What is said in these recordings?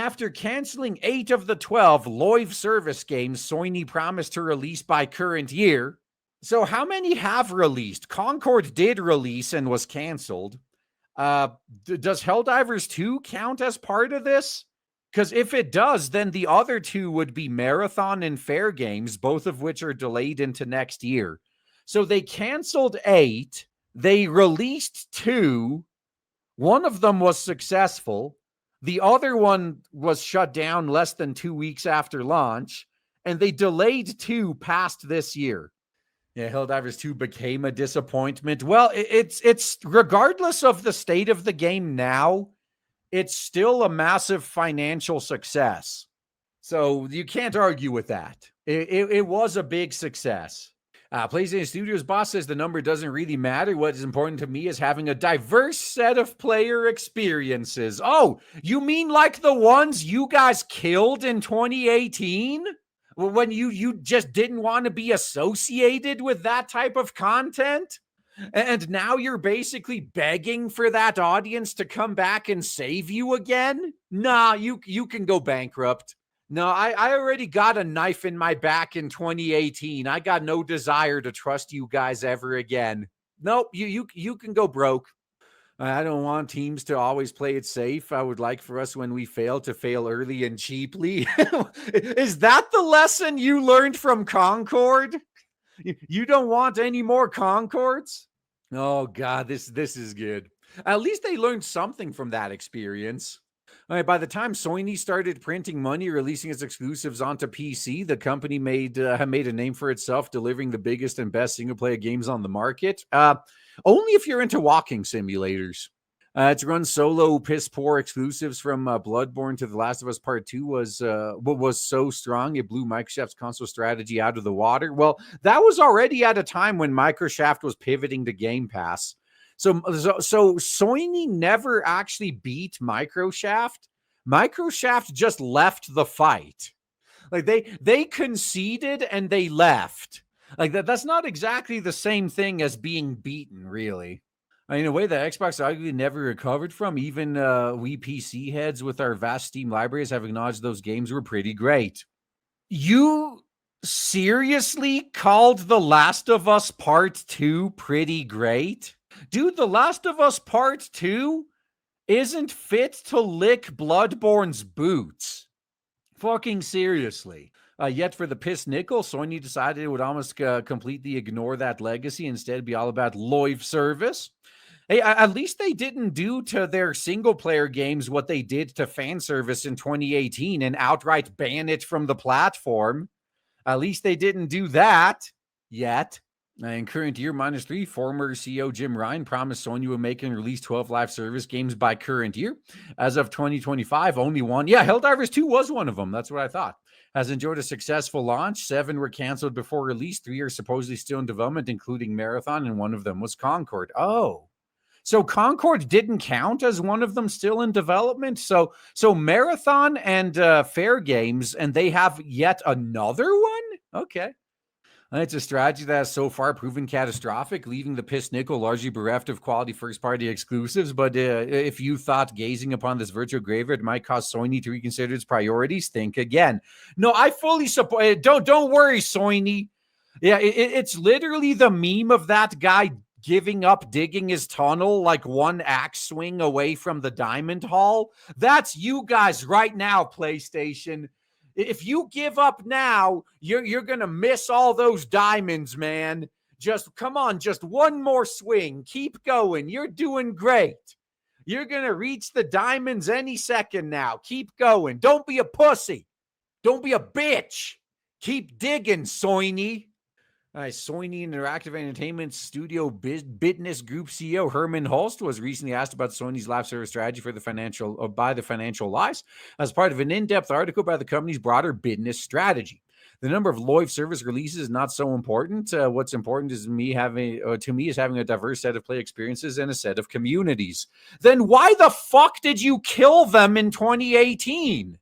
after canceling 8 of the 12 live service games Sony promised to release by current year. So how many have released? Concord did release and was canceled. Does Helldivers 2 count as part of this? Because if it does, then the other two would be Marathon and Fair Games, both of which are delayed into next year. So they canceled 8. They released 2. One of them was successful. The other one was shut down less than 2 weeks after launch. And they delayed 2 past this year. Yeah, Helldivers 2 became a disappointment. Well, it's regardless of the state of the game now, it's still a massive financial success. So you can't argue with that. It was a big success. PlayStation Studios boss says the number doesn't really matter. What is important to me is having a diverse set of player experiences. Oh, you mean like the ones you guys killed in 2018? When you just didn't want to be associated with that type of content? And now you're basically begging for that audience to come back and save you again? Nah, you can go bankrupt. No, I already got a knife in my back in 2018. I got no desire to trust you guys ever again. Nope, you can go broke. I don't want teams to always play it safe. I would like for us, when we fail, to fail early and cheaply. Is that the lesson you learned from Concord? You don't want any more Concords? Oh, God, this is good. At least they learned something from that experience. All right, by the time Sony started printing money, releasing its exclusives onto PC, the company made a name for itself, delivering the biggest and best single-player games on the market. Only if you're into walking simulators. It's run solo piss-poor exclusives from Bloodborne to The Last of Us Part 2 was so strong it blew Microsoft's console strategy out of the water. Well, that was already at a time when Microsoft was pivoting to Game Pass. So Sony never actually beat Microsoft. Microsoft just left the fight. Like they conceded and they left. Like that's not exactly the same thing as being beaten, really. I mean, in a way that Xbox arguably never recovered from. Even we PC heads with our vast Steam libraries have acknowledged those games were pretty great. You seriously called The Last of Us Part 2 pretty great? Dude, The Last of Us Part 2 isn't fit to lick Bloodborne's boots. Fucking seriously. Yet for the piss nickel, Sony decided it would almost completely ignore that legacy, instead be all about live service. Hey, at least they didn't do to their single-player games what they did to fan service in 2018 and outright ban it from the platform. At least they didn't do that yet. In current year, -3, former CEO Jim Ryan promised Sony would make and release 12 live service games by current year. As of 2025, only one. Yeah, Helldivers 2 was one of them. That's what I thought. Has enjoyed a successful launch. 7 were canceled before release. 3 are supposedly still in development, including Marathon, and one of them was Concord. Oh, so Concord didn't count as one of them still in development? So Marathon and Fair Games, and they have yet another one? Okay. It's a strategy that has so far proven catastrophic, leaving the piss nickel largely bereft of quality first-party exclusives. But if you thought gazing upon this virtual graveyard might cause Sony to reconsider its priorities, think again. No, I fully support it. Don't worry, Sony. Yeah, it's literally the meme of that guy giving up digging his tunnel like one axe swing away from the diamond hall. That's you guys right now, PlayStation. If you give up now, you're going to miss all those diamonds, man. Just come on, just one more swing. Keep going. You're doing great. You're going to reach the diamonds any second now. Keep going. Don't be a pussy. Don't be a bitch. Keep digging, Sony. Sony Interactive Entertainment Studio Business Group CEO Herman Hulst was recently asked about Sony's live service strategy for by the Financial Lies as part of an in-depth article by the company's broader business strategy. The number of live service releases is not so important. What's important is to me is having a diverse set of play experiences and a set of communities. Then why the fuck did you kill them in 2018?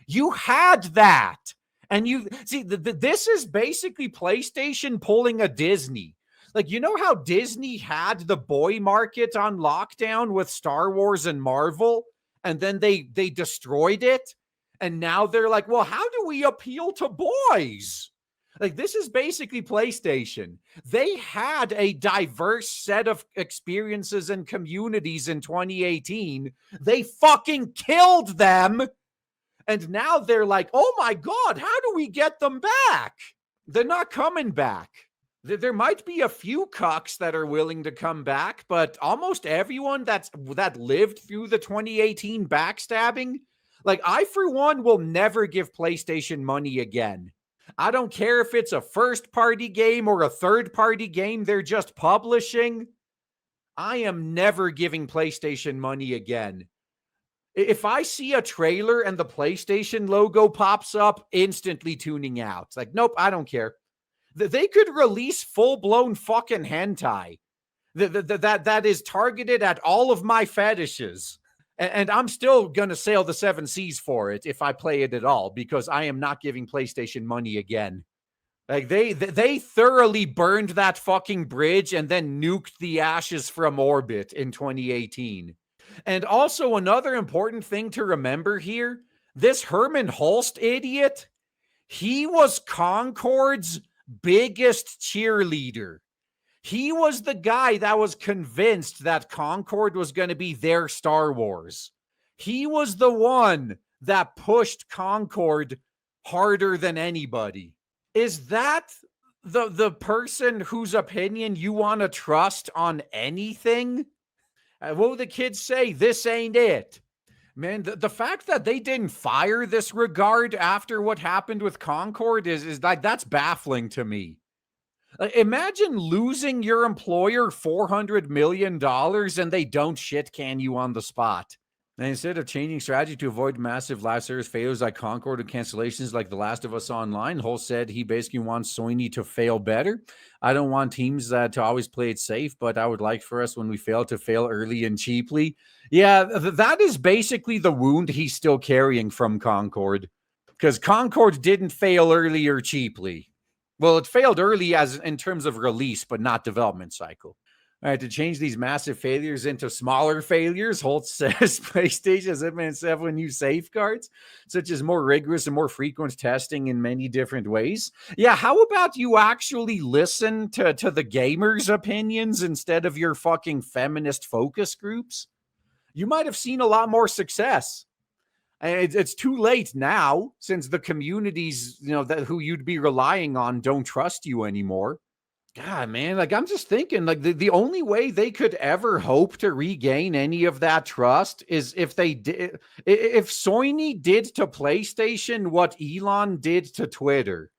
You had that. And you see, this is basically PlayStation pulling a Disney. Like, you know how Disney had the boy market on lockdown with Star Wars and Marvel? and then they destroyed it. And now they're like, well, how do we appeal to boys? Like, this is basically PlayStation. They had a diverse set of experiences and communities in 2018. They fucking killed them. And now they're like, oh my God, how do we get them back? They're not coming back. There might be a few cucks that are willing to come back, but almost everyone that lived through the 2018 backstabbing, like, I, for one, will never give PlayStation money again. I don't care if it's a first-party game or a third-party game they're just publishing. I am never giving PlayStation money again. If I see a trailer and the PlayStation logo pops up, instantly tuning out. It's like, nope, I don't care. They could release full-blown fucking hentai that is targeted at all of my fetishes. And I'm still going to sail the seven seas for it if I play it at all, because I am not giving PlayStation money again. Like, they thoroughly burned that fucking bridge and then nuked the ashes from orbit in 2018. And also, another important thing to remember here, this Herman Hulst idiot, he was Concord's biggest cheerleader. He was the guy that was convinced that Concord was going to be their Star Wars. He was the one that pushed Concord harder than anybody. Is that the person whose opinion you want to trust on anything? What will the kids say? This ain't it. Man, the fact that they didn't fire this regard after what happened with Concord is like, that's baffling to me. Imagine losing your employer $400 million and they don't shit can you on the spot. And instead of changing strategy to avoid massive live service failures like Concord and cancellations like The Last of Us Online, Hulst said he basically wants Sony to fail better. I don't want teams to always play it safe, but I would like for us, when we fail, to fail early and cheaply. Yeah, that is basically the wound he's still carrying from Concord. Because Concord didn't fail early or cheaply. Well, it failed early as in terms of release, but not development cycle. All right, to change these massive failures into smaller failures, Hulst says PlayStation has implemented several new safeguards, such as more rigorous and more frequent testing in many different ways. Yeah, how about you actually listen to the gamers' opinions instead of your fucking feminist focus groups? You might have seen a lot more success. It's too late now, since the communities, who you'd be relying on don't trust you anymore. God, man, like, I'm just thinking, like, the only way they could ever hope to regain any of that trust is if Sony did to PlayStation what Elon did to Twitter.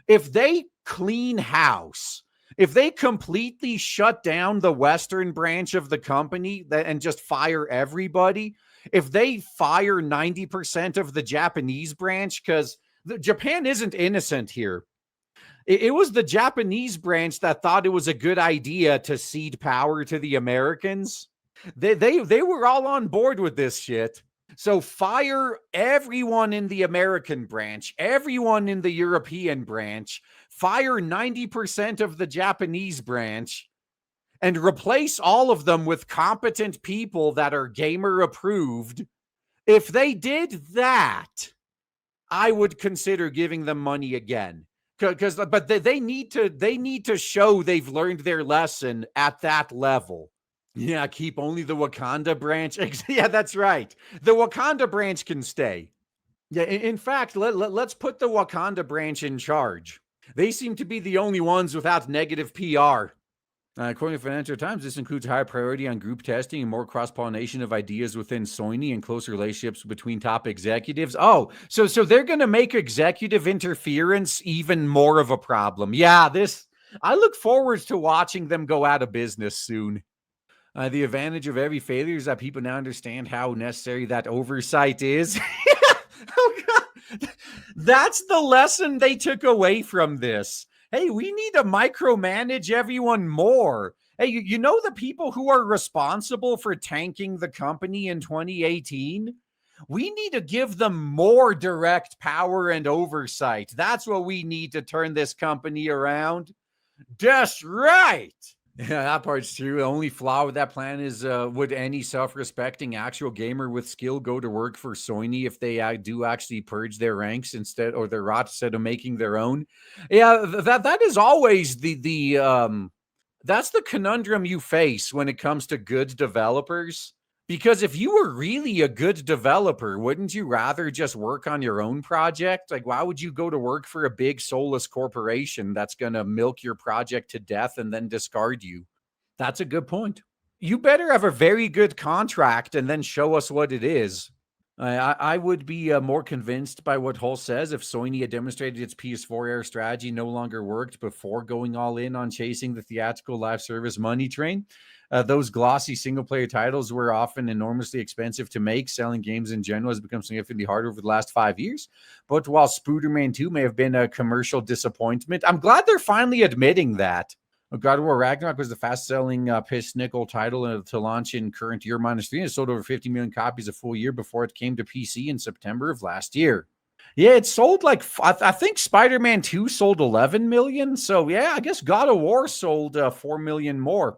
If they clean house, if they completely shut down the Western branch of the company and just fire everybody, if they fire 90% of the Japanese branch, because Japan isn't innocent here. It was the Japanese branch that thought it was a good idea to cede power to the Americans. They were all on board with this shit. So fire everyone in the American branch, everyone in the European branch, fire 90% of the Japanese branch, and replace all of them with competent people that are gamer approved. If they did that, I would consider giving them money again. But they need to show they've learned their lesson at that level. Yeah, keep only the Wakanda branch. Yeah, that's right. The Wakanda branch can stay. Yeah, in fact, let's put the Wakanda branch in charge. They seem to be the only ones without negative PR. According to Financial Times, this includes higher priority on group testing and more cross-pollination of ideas within Sony and closer relationships between top executives. Oh, so they're going to make executive interference even more of a problem. Yeah, I look forward to watching them go out of business soon. The advantage of every failure is that people now understand how necessary that oversight is. Oh, God. That's the lesson they took away from this. Hey, we need to micromanage everyone more. Hey, you know the people who are responsible for tanking the company in 2018? We need to give them more direct power and oversight. That's what we need to turn this company around. That's right. Yeah, that part's true. The only flaw with that plan is would any self respecting actual gamer with skill go to work for Sony if they do actually purge their ranks instead or their rot instead of making their own? Yeah, that is always the that's the conundrum you face when it comes to good developers. Because if you were really a good developer, wouldn't you rather just work on your own project? Like, why would you go to work for a big soulless corporation that's going to milk your project to death and then discard you? That's a good point. You better have a very good contract and then show us what it is. I would be more convinced by what Hull says if Sony had demonstrated its PS4 era strategy no longer worked before going all in on chasing the theatrical live service money train. Those glossy single player titles were often enormously expensive to make. Selling games in general has become significantly harder over the last 5 years. But while Spooderman 2 may have been a commercial disappointment, I'm glad they're finally admitting that. God of War Ragnarok was the fast-selling piss nickel title to launch in current year -3. It sold over 50 million copies a full year before it came to PC in September of last year. Yeah, it sold like, I think Spider-Man 2 sold 11 million. So yeah, I guess God of War sold 4 million more.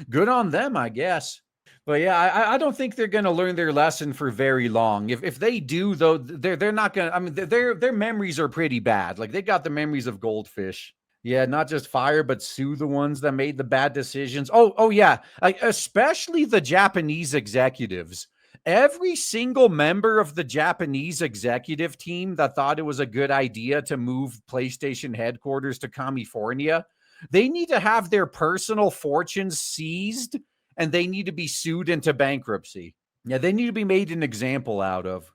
Good on them, I guess. But yeah, I don't think they're going to learn their lesson for very long. If they do, though, they're not going to. I mean, their memories are pretty bad. Like they got the memories of goldfish. Yeah, not just fire, but sue the ones that made the bad decisions. Oh yeah, like, especially the Japanese executives. Every single member of the Japanese executive team that thought it was a good idea to move PlayStation headquarters to California, they need to have their personal fortunes seized and they need to be sued into bankruptcy. Yeah, they need to be made an example out of.